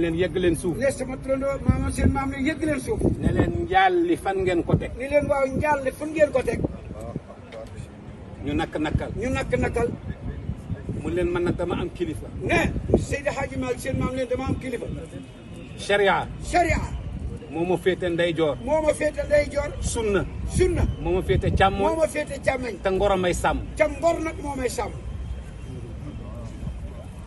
leen yegg leen suuf ne sama turandoo maama seen maam ne yegg leen suuf ne leen njaal li fan ngeen ko teg ni leen waaw njaal li fan ngeen ko teg ñu nakk-nakkal ñu nakk-nakkal mu leen man nag dama am kilifa ne Seydi Hadji Malick seen maam leen dama am kilifa sharia moo ma féete ndeyjoor moo ma féete ndeyjoor sunna moo ma féete moo càmmooñ ma féete càmmeñ te ngoro may sàmm ca ngor nag moo may sàmm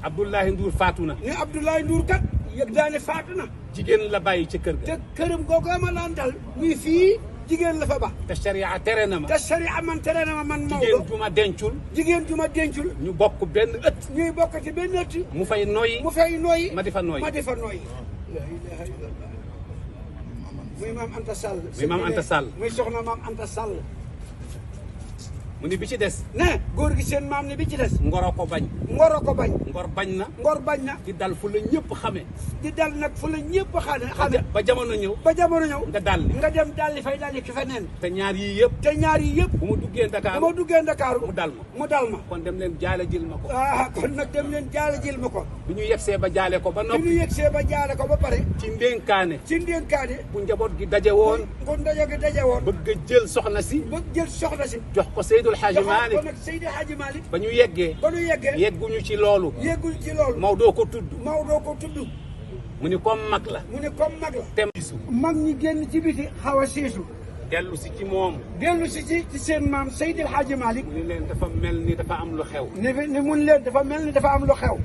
Abdoulaye Ndour faatu na ne Abdoulaye Ndour kat yëg daa ne faatu na jigéen la bàyyi ci kër ga te këram googu ma daan dal muy fii jigéen la fa ba te sharia tere na ma te sharia man tere na ma man Maodo jigéen ju ma dencul jigéen ju ma dencul ñu bokk benn ëtt ñuy bokk ci benn ëtt mu fay noyyi mu fay nooyi ma di fa noyyi ma di fa nooyi la ilaha illallah muy maam Anta Sall muy maam Anta Sall muy soxna maam Anta Sall mu ni bi ci des ne góor gi seen maam ne bi ci des ngoro ko bañ ngoro ko bañ ngor bañ na ngor bañ na di dal fu la ñëpp xamee di dal nag fu la ñëpp xame ba jamono ñëw ba jamono ñëw nga dal nga dem dalli fay dalli ki feneen te ñaar yii yëpp te ñaar yi yëpp bu ma duggee Dakar bu ma duggee Ndakaaru mu dal ma mu dal ma kon dem leen jaale jël ma ko kon nag dem leen jaale jël ma ko bi ñu yegsee ba jaale ko ba bi noppi ñu yegsee ba jaale ko ba pare ci ndénkaane ci ndénkaane bu njaboot gi daje woon bu ndaje gi daje woon bëgg a jël soxna si ba jël soxna si jox ko Seydul Hadji joxaat ko Malick nag Seydi Hadji Malick ba ñu yeggee ba nu yeggee yegguñu ci loolu yeggul ci loolu Maodo ko tudd Maodo ko tudd mu ni comme mag la mu ne comme mag la tem mag ñi génn ci biti xaw a siisu dellu si ci moom dellu si ci seen maam Seydi Hadji Malick mu ni leen dafa mel ni dafa am lu xew ne mun leen dafa mel ni dafa am lu xew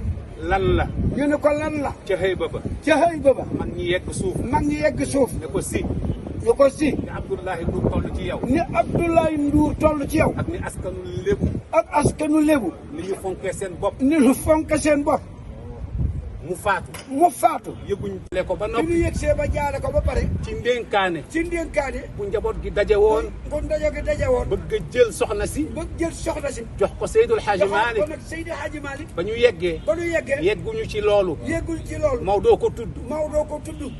lan la ñu ne ko lan la ca xëy ba ca xëy ba mag ñi yegg suuf mag ñi yegg suuf ne ko si ñu ko si ne Abdoulaye Ndour toll ci yow ni Abdoulaye Ndour toll ci yow ak ni askanu lébu ak askanu lébu ni ñu fonkee seen bopp ni ñu fonk seen bopp mu faatu mu faatu yëguñ le ko ba bi ñu noppi yegsee ba jaare ko ba pare ci ndénkaane ci ndénkaane bu njaboot gi daje woon bu ndaje gi daje woon bëgg a jël soxna si ba jël soxna si jox ko Seydul Hadji joxaat ko Malick nag Seydi Hadji Malick ba ñu yeggee ba nu yeggee yegguñu ci loolu yeggul ci loolu Maodo ko tudd Maodo ko tudd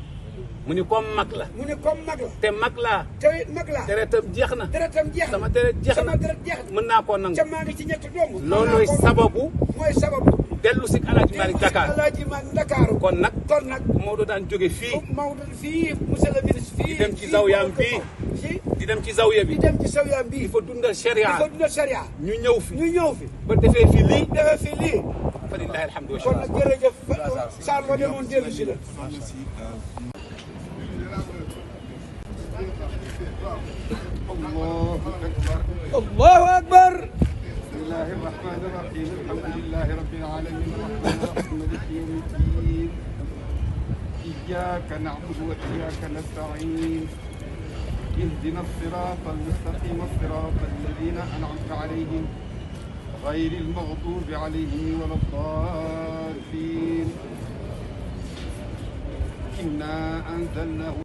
mu ni comme mag la mu ne comme mag la te mag laa te mag laa deretam jeex na deretam jeex na sama deret jeex na sama deret jeex na mën naa koo nangu ca maa ngi ci ñetti doomu loolooy sababu mooy sababu dellu si Alaaji Malick Dakar Alaaji Malick Dakar kon nag kon nag Maodo daan jóge fii Maodo fii monsieur le ministre fii di dem ci zawyaam bii fii di dem ci zawya bi di dem ci zawyaam bii di fa dundal sharia di fa dundal sharia ñu ñëw fi ñu ñëw fi ba defee fi lii defee fi lii fa lillahi alhamdu wa kon shukr nag jërëjëf Sarr ba demoon dellu si la allahu akbar بسم الله الرحمن الرحيم الحمد لله رب العالمين الرحمن الرحيم مالك يوم الدين إياك نعبد وإياك نستعين اهدنا الصراط المستقيم صراط الذين أنعمت عليهم غير المغضوب عليهم ولا الضالين إنا أنزلناه